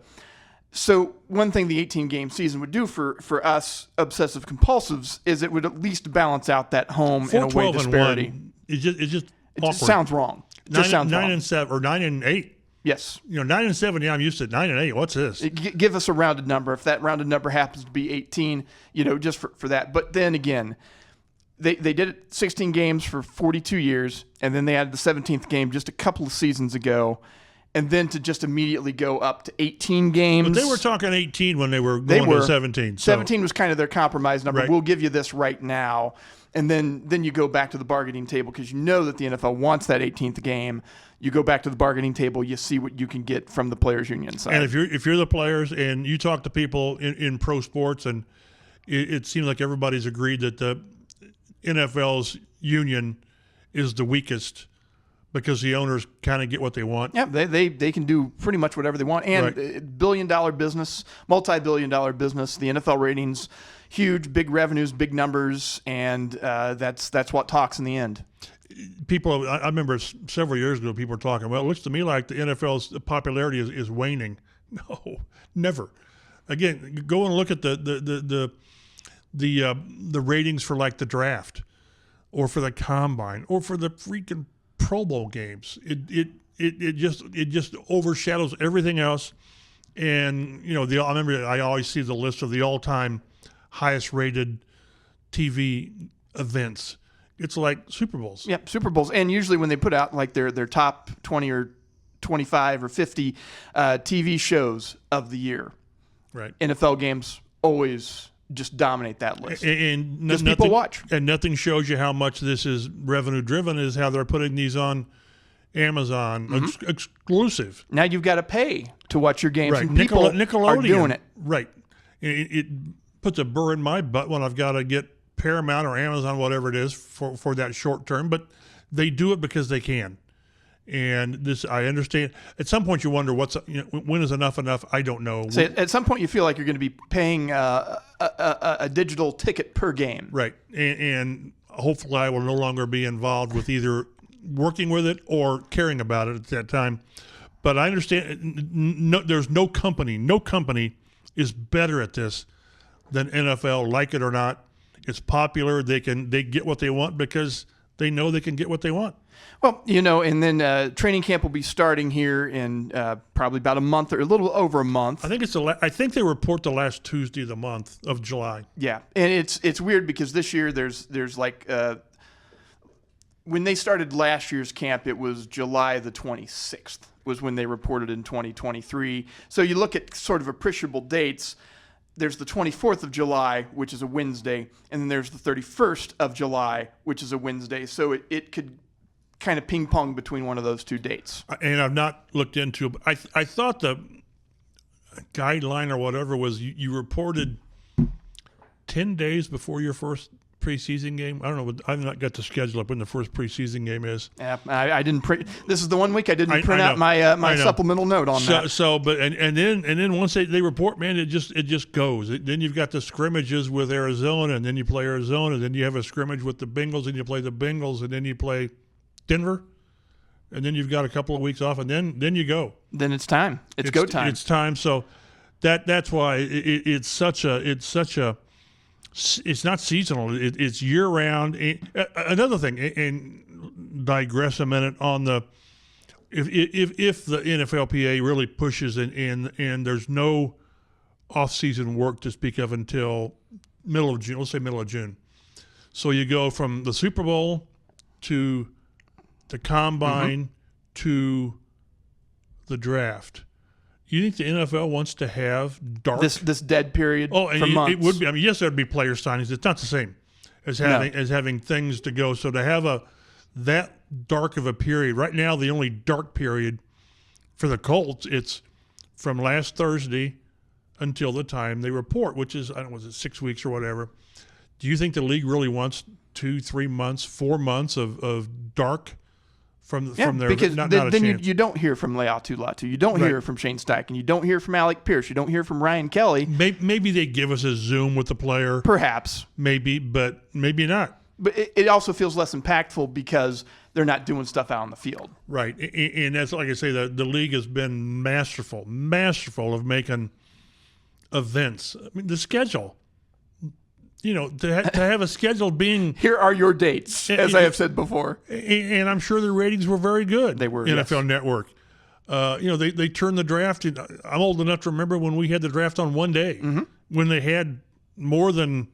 So one thing the 18-game season would do for us obsessive compulsives is it would at least balance out that home and away disparity. It's just awkward. It sounds wrong. 9 and 7 or 9 and 8. Yes. 9 and 7, yeah, I'm used to 9 and 8. What's this? Give us a rounded number. If that rounded number happens to be 18, just for that. But then again, they did it 16 games for 42 years, and then they added the 17th game just a couple of seasons ago, and then to just immediately go up to 18 games. But they were talking 18 when they were going to 17. So. 17 was kind of their compromise number. Right. We'll give you this right now. And then you go back to the bargaining table because you know that the NFL wants that 18th game. You go back to the bargaining table, you see what you can get from the players' union side. And if you're the players and you talk to people in pro sports, and it seems like everybody's agreed that the NFL's union is the weakest because the owners kind of get what they want. Yeah, they can do pretty much whatever they want. And right. Billion-dollar business, multi-billion-dollar business, the NFL ratings, huge, big revenues, big numbers, and that's what talks in the end. People, I remember several years ago, people were talking, well, it looks to me like the NFL's popularity is waning. No, never. Again, go and look at the ratings for like the draft or for the combine or for the freaking Pro Bowl games. It just overshadows everything else. And, I remember I always see the list of the all-time highest rated TV events. It's like Super Bowls. Yeah, Super Bowls. And usually when they put out like their top 20 or 25 or 50 TV shows of the year, right? NFL games always just dominate that list. And people watch. And nothing shows you how much this is revenue driven is how they're putting these on Amazon, exclusive. Now you've got to pay to watch your games. Right. And people Nickelodeon are doing it. Right. It puts a burr in my butt when I've got to get Paramount or Amazon, whatever it is, for that short term, but they do it because they can. And this, I understand. At some point, you wonder when is enough? I don't know. So at some point, you feel like you're going to be paying a digital ticket per game, right? And hopefully, I will no longer be involved with either working with it or caring about it at that time. But I understand. There's no company is better at this than NFL, like it or not. It's popular. They get what they want because they know they can get what they want. Well, and then training camp will be starting here in probably about a month or a little over a month. I think I think they report the last Tuesday of the month of July. Yeah, and it's weird because this year there's like when they started last year's camp, it was July the 26th was when they reported in 2023. So you look at sort of appreciable dates. There's the 24th of July, which is a Wednesday, and then there's the 31st of July, which is a Wednesday. So it could kind of ping pong between one of those two dates. And I've not looked into it. I thought the guideline or whatever was you reported 10 days before your first preseason game. I don't know. I've not got the schedule up when the first preseason game is. Yeah, I didn't print. This is the 1 week I didn't print out my supplemental note on that. So, but and then once they report, man, it just goes. Then you've got the scrimmages with Arizona, and then you play Arizona, then you have a scrimmage with the Bengals, and you play the Bengals, and then you play Denver, and then you've got a couple of weeks off, and then you go. Then it's time. It's go time. It's time. So that's why it's such a it's not seasonal. It's year round. Another thing, and digress a minute on the if the NFLPA really pushes and there's no off season work to speak of until middle of June. Let's say middle of June. So you go from the Super Bowl to the combine to the draft. You think the NFL wants to have dark this dead period for months? It would be. I mean, yes, there'd be player signings. It's not the same as having things to go. So to have that dark of a period right now, the only dark period for the Colts, it's from last Thursday until the time they report, which is, I don't know, was it 6 weeks or whatever. Do you think the league really wants 2, 3 months, 4 months of dark? From their because not then you don't hear from Laiatu Latu. You don't hear from Shane Steichen. You don't hear from Alec Pierce. You don't hear from Ryan Kelly. Maybe they give us a Zoom with the player. Perhaps. Maybe, but maybe not. But it also feels less impactful because they're not doing stuff out on the field. Right. And that's, like I say, the league has been masterful of making events. I mean, the schedule. To have a schedule being... Here are your dates, as I have said before. And I'm sure the ratings were very good. They were, NFL yes. Network. They turned the draft... I'm old enough to remember when we had the draft on one day, when they had more than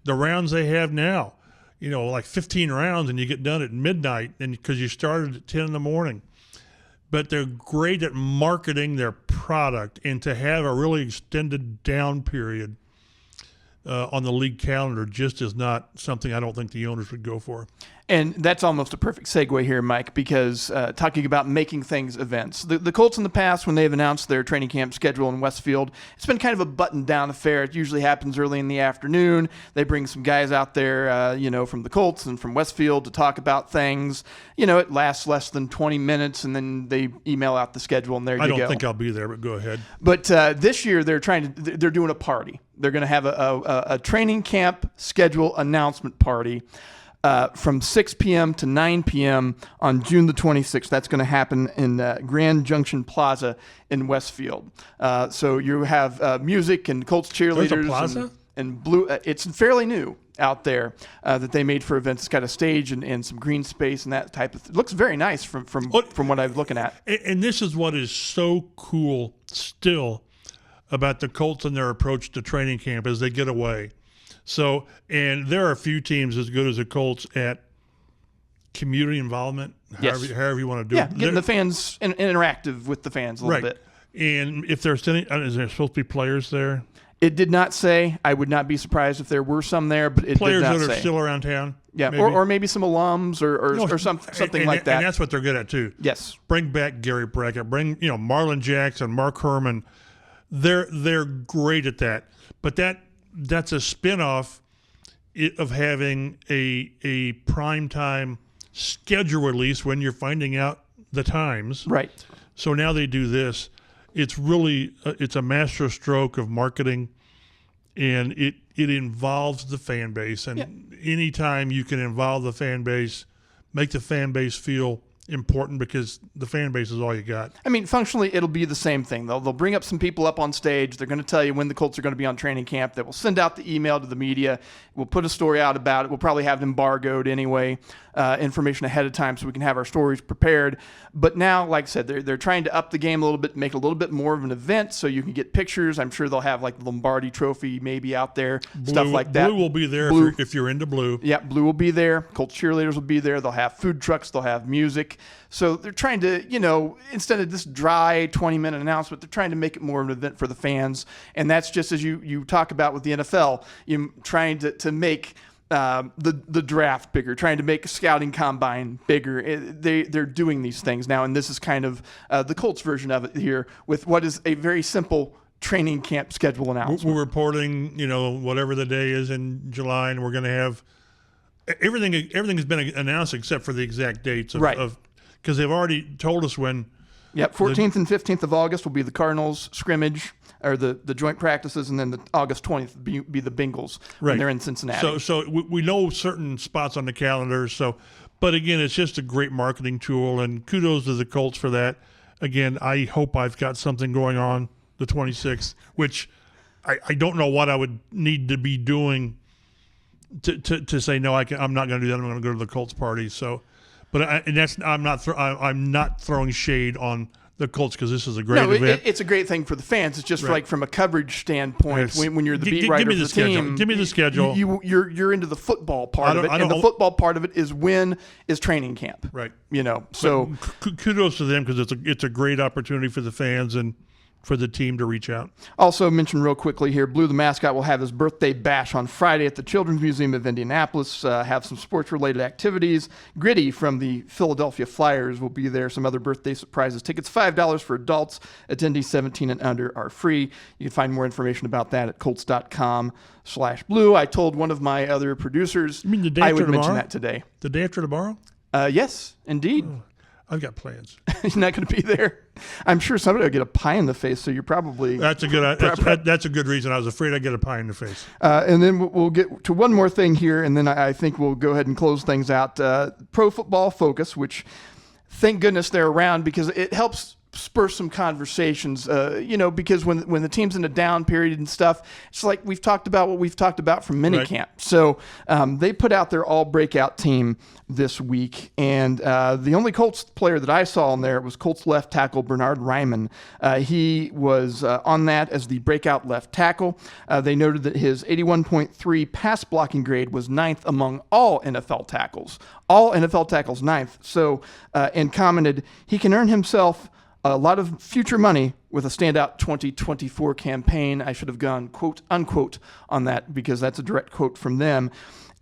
the rounds they have now. Like 15 rounds, and you get done at midnight because you started at 10 in the morning. But they're great at marketing their product, and to have a really extended down period on the league calendar just is not something I don't think the owners would go for. And that's almost a perfect segue here, Mike, because talking about making things events. The Colts in the past, when they've announced their training camp schedule in Westfield, it's been kind of a buttoned-down affair. It usually happens early in the afternoon. They bring some guys out there, from the Colts and from Westfield to talk about things. It lasts less than 20 minutes, and then they email out the schedule, and there you go. I don't think I'll be there, but go ahead. But this year, they're doing a party. They're going to have a training camp schedule announcement party. From 6 p.m. to 9 p.m. on June the 26th. That's going to happen in Grand Junction Plaza in Westfield. So you have music and Colts cheerleaders. There's a plaza? And blue. It's fairly new out there that they made for events. It's got a stage and some green space and that type of thing. It looks very nice from what I'm looking at. And this is what is so cool still about the Colts and their approach to training camp as they get away. So, and there are a few teams as good as the Colts at community involvement, however you want to do it. Yeah, getting the fans interactive with the fans a little bit. And if there's any, is there supposed to be players there? It did not say. I would not be surprised if there were some there, but it players did not say. Players that are still around town? Yeah, maybe. Or maybe some alums or something like that. And that's what they're good at, too. Yes. Bring back Gary Brackett. Bring, Marlon Jackson, Mark Herman. They're great at that. But that's a spin-off of having a primetime schedule release when you're finding out the times. Right. So now they do this. It's really it's a master stroke of marketing, and it involves the fan base. And anytime you can involve the fan base, make the fan base feel important because the fan base is all you got. I mean, functionally, it'll be the same thing. They'll bring up some people up on stage. They're going to tell you when the Colts are going to be on training camp. They will send out the email to the media. We'll put a story out about it. We'll probably have it embargoed anyway, information ahead of time so we can have our stories prepared. But now, like I said, they're trying to up the game a little bit, make it a little bit more of an event so you can get pictures. I'm sure they'll have like the Lombardi Trophy maybe out there, stuff like that. Blue will be there if you're into blue. Yeah, blue will be there. Colts cheerleaders will be there. They'll have food trucks. They'll have music. So they're trying to, instead of this dry 20-minute announcement, they're trying to make it more of an event for the fans. And that's just as you talk about with the NFL, trying to make the draft bigger, trying to make a scouting combine bigger. They're doing these things now, and this is kind of the Colts version of it here with what is a very simple training camp schedule announcement. We're reporting, whatever the day is in July, and we're going to have everything has been announced except for the exact dates of because they've already told us when. Yep, 14th and 15th of August will be the Cardinals scrimmage, or the joint practices, and then the August 20th be the Bengals when they're in Cincinnati. So we know certain spots on the calendar. But again, it's just a great marketing tool, and kudos to the Colts for that. Again, I hope I've got something going on the 26th, which I don't know what I would need to be doing to say no. I'm not going to do that. I'm going to go to the Colts party. So. But I'm not throwing shade on the Colts because this is a great event. It's a great thing for the fans. It's just like from a coverage standpoint, when you're the beat writer for the team. Give me the schedule. You're into the football part of it, and the football part of it is when is training camp. Right. So kudos to them because it's a great opportunity for the fans and for the team to reach out. Also mention real quickly here, Blue the mascot will have his birthday bash on Friday at the Children's Museum of Indianapolis, have some sports-related activities. Gritty from the Philadelphia Flyers will be there, some other birthday surprises. Tickets $5 for adults. Attendees 17 and under are free. You can find more information about that at colts.com/blue. I told one of my other producers you mean the day I would after mention tomorrow? that today. The day after tomorrow? Yes, indeed. Oh. I've got plans. You're not going to be there. I'm sure somebody will get a pie in the face, so you're probably... That's a good reason. I was afraid I'd get a pie in the face. And then we'll get to one more thing here, and then I think we'll go ahead and close things out. Pro Football Focus, which thank goodness they're around because it helps spur some conversations, because when the team's in a down period and stuff, it's like we've talked about what we've talked about from minicamp. Right. So they put out their all breakout team this week, and the only Colts player that I saw in there was Colts left tackle Bernhard Raimann. He was on that as the breakout left tackle. They noted that his 81.3 pass blocking grade was 9th among all NFL tackles. All NFL tackles 9th. So, and commented, he can earn himself a lot of future money with a standout 2024 campaign. I should have gone quote unquote on that because that's a direct quote from them.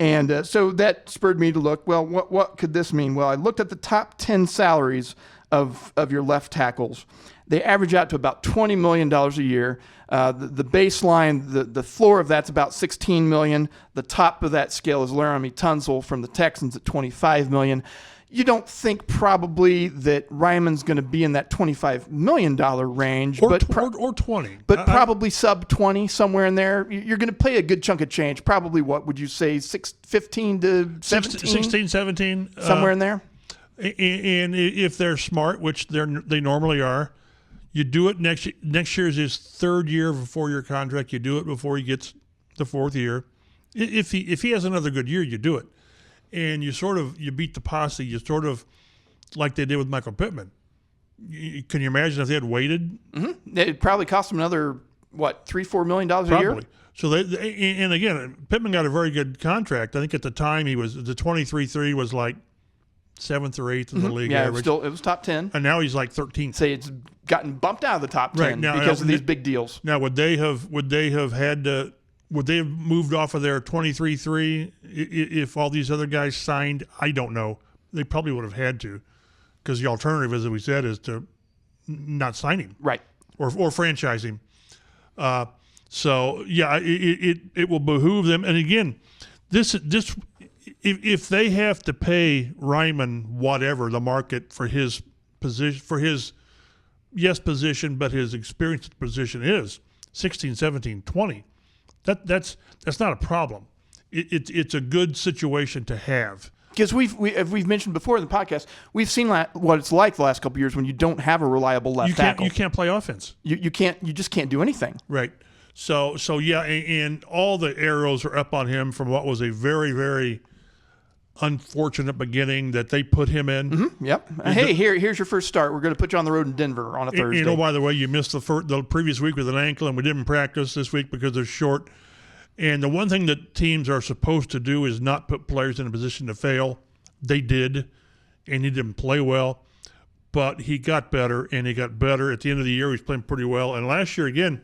And so that spurred me to look, well, what could this mean? Well, I looked at the top 10 salaries of your left tackles. They average out to about $20 million a year. The baseline, the floor of that's about $16 million. The top of that scale is Laramie Tunsil from the Texans at $25 million. You don't think probably that Ryman's going to be in that $25 million range, or 20, but probably sub 20 somewhere in there. You're going to pay a good chunk of change. Probably what would you say, 15 to 17? 16, 17, somewhere in there. And if they're smart, which they normally are, you do it next year is his third year of a 4-year contract. You do it before he gets the 4th year. If he has another good year, you do it. And you beat the posse, you sort of like they did with Michael Pittman. Can you imagine if they had waited? Mm-hmm. It'd probably cost them another, $3-4 million a year? So and again, Pittman got a very good contract. I think at the time the 23-3 was like 7th or 8th in the league average. It was top 10. And now he's like 13th. Say it's gotten bumped out of the top 10 because of these big deals. Now would they have moved off of their 23-3 if all these other guys signed? I don't know. They probably would have had to, because the alternative, as we said, is to not sign him, right, or franchise him. So yeah, it will behoove them. And again, this if they have to pay Raimann whatever the market for his position, position, but his experience position is 16, 17, 20. That's not a problem. It's a good situation to have. Because we've mentioned before in the podcast, we've seen what it's like the last couple of years when you don't have a reliable left tackle. You can't play offense. You just can't do anything. Right. So yeah, and all the arrows are up on him from what was a very, very unfortunate beginning that they put him in. Mm-hmm. Yep. Hey, here's your first start. We're going to put you on the road in Denver on a Thursday. You know, by the way, you missed the previous week with an ankle, and we didn't practice this week because they're short. And the one thing that teams are supposed to do is not put players in a position to fail. They did, and he didn't play well. But he got better, and he got better. At the end of the year, he's playing pretty well. And last year, again,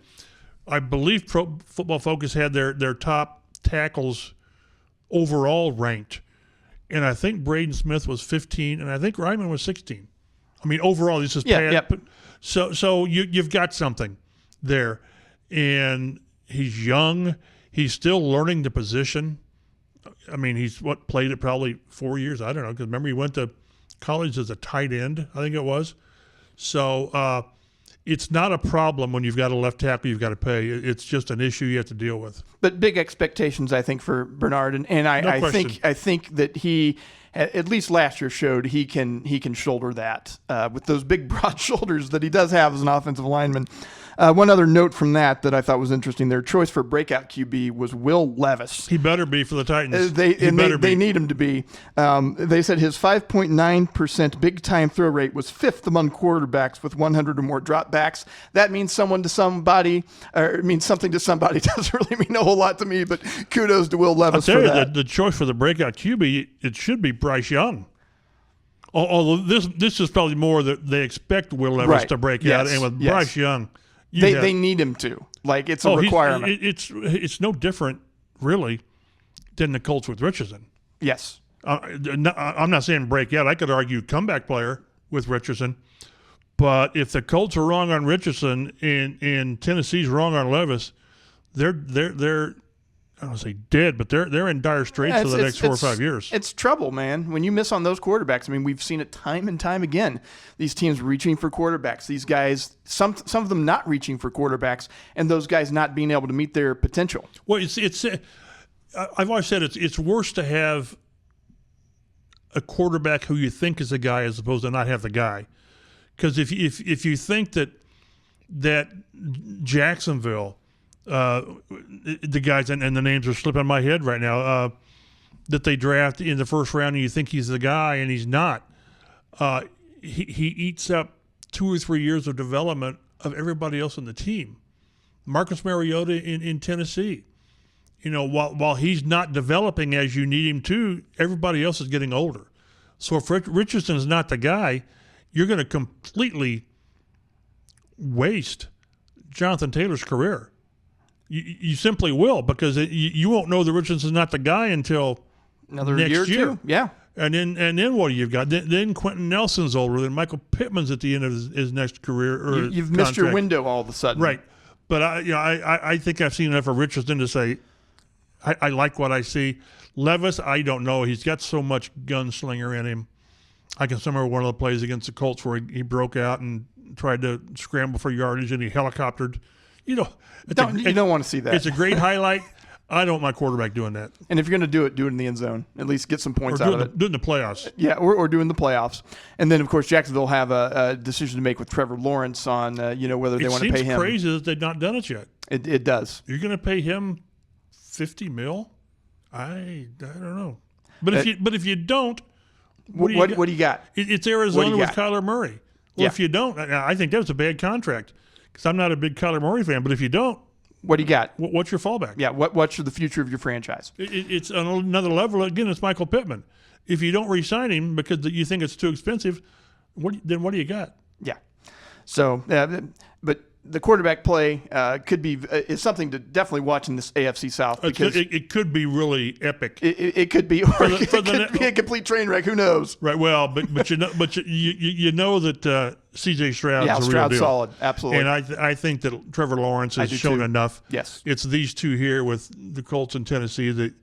I believe Pro Football Focus had their top tackles overall ranked. And I think Braden Smith was 15, and I think Raimann was 16. I mean, overall, this is bad. Yep. So you've got something there. And he's young. He's still learning the position. I mean, he's played it probably 4 years. I don't know, because remember he went to college as a tight end, I think it was. So it's not a problem when you've got a left tackle you've got to pay. It's just an issue you have to deal with. But big expectations, I think, for Bernhard, and I think that he, at least last year, showed he can shoulder that with those big broad shoulders that he does have as an offensive lineman. One other note from that I thought was interesting: their choice for breakout QB was Will Levis. He better be for the Titans. They need him to be. They said his 5.9% big time throw rate was fifth among quarterbacks with 100 or more dropbacks. That means something to somebody. Doesn't really mean a whole lot to me, but kudos to Will Levis I'll tell for you, that. The choice for the breakout QB, it should be Bryce Young. Although this is probably more that they expect Will Levis to break out, and with Bryce Young, they need him to. Like, it's a requirement. It's no different, really, than the Colts with Richardson. Yes. I'm not saying break out. I could argue comeback player with Richardson. But if the Colts are wrong on Richardson and Tennessee's wrong on Levis, they're I don't want to say dead, but they're in dire straits for the next 4 or 5 years. It's trouble, man. When you miss on those quarterbacks, I mean, we've seen it time and time again. These teams reaching for quarterbacks. These guys, some of them not reaching for quarterbacks, and those guys not being able to meet their potential. Well, I've always said it's worse to have a quarterback who you think is a guy as opposed to not have the guy. Because if you think that Jacksonville, the guys, and the names are slipping my head right now, that they draft in the first round, and you think he's the guy, and he's not. He eats up 2 or 3 years of development of everybody else on the team. Marcus Mariota in Tennessee, while he's not developing as you need him to, everybody else is getting older. So if Richardson is not the guy, you're going to completely waste Jonathan Taylor's career. You simply will, because you won't know that Richardson's not the guy until another next year or two. Yeah. And then what do you've got? Then Quentin Nelson's older. Then Michael Pittman's at the end of his next career. You've missed your window all of a sudden. Right. But I think I've seen enough of Richardson to say I like what I see. Levis, I don't know. He's got so much gunslinger in him. I can remember one of the plays against the Colts where he broke out and tried to scramble for yardage and he helicoptered. You don't want to see that. It's a great highlight. I don't want my quarterback doing that. And if you're going to do it in the end zone. At least get some points out of it. Do it in the playoffs. Yeah, or doing the playoffs. And then, of course, Jacksonville have a decision to make with Trevor Lawrence on whether they want to pay him. It seems crazy that they've not done it yet. It does. You're going to pay him $50 million? I don't know. But if you don't, what do you got? It's Arizona with Kyler Murray. Well, if you don't, I think that was a bad contract because I'm not a big Kyler Murray fan. But if you don't, what do you got? What's your fallback? Yeah, what's the future of your franchise? It's on another level. Again, it's Michael Pittman. If you don't re-sign him because you think it's too expensive, then what do you got? Yeah. So, but the quarterback play is something to definitely watch in this AFC South because it could be really epic. It could be, or it could be a complete train wreck. Who knows? Right. Well, but you know that C.J. Stroud's a real Stroud's deal. Solid, absolutely. And I think that Trevor Lawrence has shown enough. Yes. It's these two here with the Colts and Tennessee that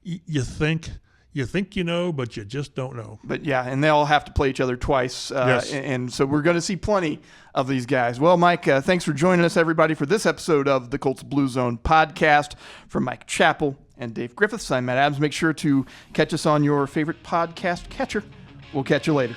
you think but you just don't know. But yeah, and they all have to play each other twice. Yes. And so we're going to see plenty of these guys. Well, Mike, thanks for joining us, everybody, for this episode of the Colts Blue Zone Podcast. From Mike Chappell and Dave Griffiths. I'm Matt Adams. Make sure to catch us on your favorite podcast catcher. We'll catch you later.